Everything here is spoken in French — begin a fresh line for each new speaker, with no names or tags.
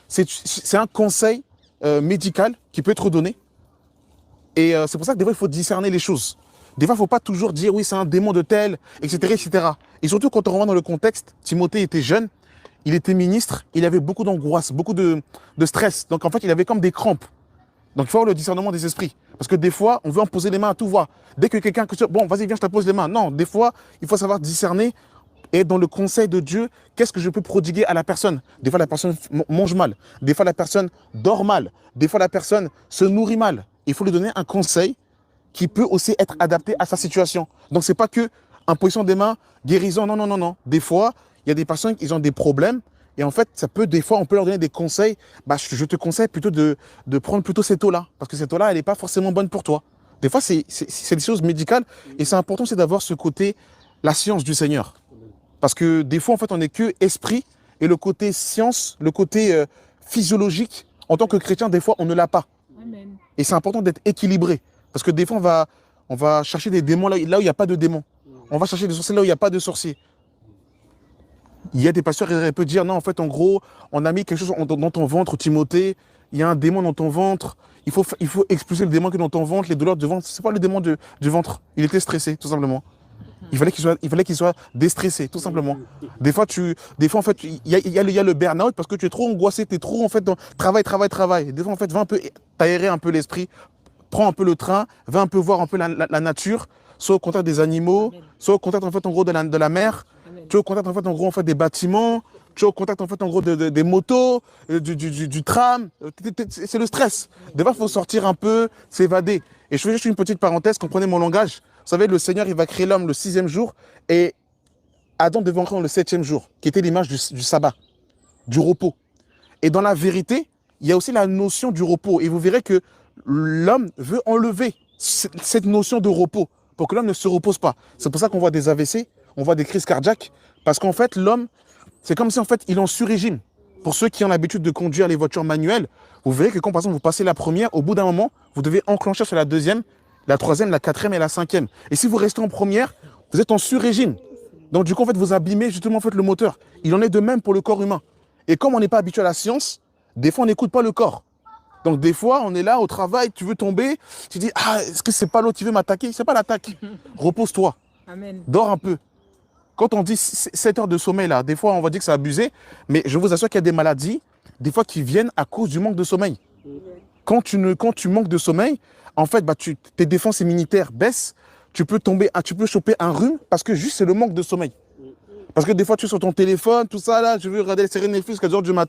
C'est un conseil médical qui peut être donné. Et c'est pour ça que des fois, il faut discerner les choses. Des fois, il ne faut pas toujours dire, oui, c'est un démon de tel, etc., etc. Et surtout, quand on rentre dans le contexte, Timothée était jeune, il était ministre, il avait beaucoup d'angoisse, beaucoup de stress. Donc, en fait, il avait comme des crampes. Donc, il faut avoir le discernement des esprits. Parce que des fois, on veut en poser les mains à tout va. Dès que quelqu'un... Bon, vas-y, viens, je te pose les mains. Non, des fois, il faut savoir discerner et dans le conseil de Dieu, qu'est-ce que je peux prodiguer à la personne? Des fois, la personne mange mal. Des fois, la personne dort mal. Des fois, la personne se nourrit mal. Il faut lui donner un conseil qui peut aussi être adapté à sa situation. Donc, c'est pas que imposition des mains, guérison. Non, non, non, non. Des fois, il y a des personnes qui ont des problèmes. Et en fait, ça peut, des fois, on peut leur donner des conseils. Bah, je te conseille plutôt de prendre plutôt cette eau-là. Parce que cette eau-là, elle n'est pas forcément bonne pour toi. Des fois, c'est des choses médicales. Et c'est important, c'est d'avoir ce côté, la science du Seigneur. Parce que des fois, en fait, on n'est que esprit et le côté science, le côté physiologique, en tant que chrétien, des fois, on ne l'a pas.
Amen.
Et c'est important d'être équilibré. Parce que des fois, on va chercher des démons là où il n'y a pas de démons. On va chercher des sorciers là où il n'y a pas de sorciers. Il y a des pasteurs qui peuvent dire, non, en fait, en gros, on a mis quelque chose dans ton ventre, Timothée, il y a un démon dans ton ventre, il faut expulser le démon qui est dans ton ventre, les douleurs de ventre. C'est pas le démon du ventre. Il était stressé, tout simplement. Il fallait qu'il soit déstressé, tout simplement. Des fois, en fait, il y a le burn-out parce que tu es trop angoissé, tu es trop, en fait, dans travail, travail, travail. Des fois, en fait, va un peu t'aérer un peu l'esprit, prends un peu le train, va un peu voir un peu la nature, soit au contact des animaux,
Amen.
soit au contact, en fait, en gros, de la mer,
Amen.
tu es au contact, en fait, en gros, en fait, des bâtiments, tu es au contact, en fait, en gros, des motos, du tram. C'est le stress. Des fois, il faut sortir un peu, s'évader. Et je fais juste une petite parenthèse, comprenez mon langage. Vous savez, le Seigneur, il va créer l'homme le 6e jour et Adam devait entrer dans le 7e jour, qui était l'image du sabbat, du repos. Et dans la vérité, il y a aussi la notion du repos. Et vous verrez que l'homme veut enlever cette notion de repos pour que l'homme ne se repose pas. C'est pour ça qu'on voit des AVC, on voit des crises cardiaques, parce qu'en fait, l'homme, c'est comme si en fait, il est en sur-régime. Pour ceux qui ont l'habitude de conduire les voitures manuelles, vous verrez que quand, par exemple, vous passez la première, au bout d'un moment, vous devez enclencher sur la deuxième, la troisième, la quatrième et la cinquième. Et si vous restez en première, vous êtes en sur-régime. Donc, du coup, en fait, vous abîmez justement en fait, le moteur. Il en est de même pour le corps humain. Et comme on n'est pas habitué à la science, des fois, on n'écoute pas le corps. Donc, des fois, on est là au travail, tu veux tomber, tu dis, ah, est-ce que c'est pas l'autre qui veut m'attaquer? C'est pas l'attaque. Repose-toi,
Amen.
dors un peu. Quand on dit 7 heures de sommeil, là, des fois, on va dire que c'est abusé, mais je vous assure qu'il y a des maladies, des fois, qui viennent à cause du manque de sommeil. Quand tu manques de sommeil, en fait, bah, tes défenses immunitaires baissent, tu peux choper un rhume parce que juste c'est le manque de sommeil. Parce que des fois, tu es sur ton téléphone, tout ça, là, je veux regarder les séries Netflix à 2 heures du matin.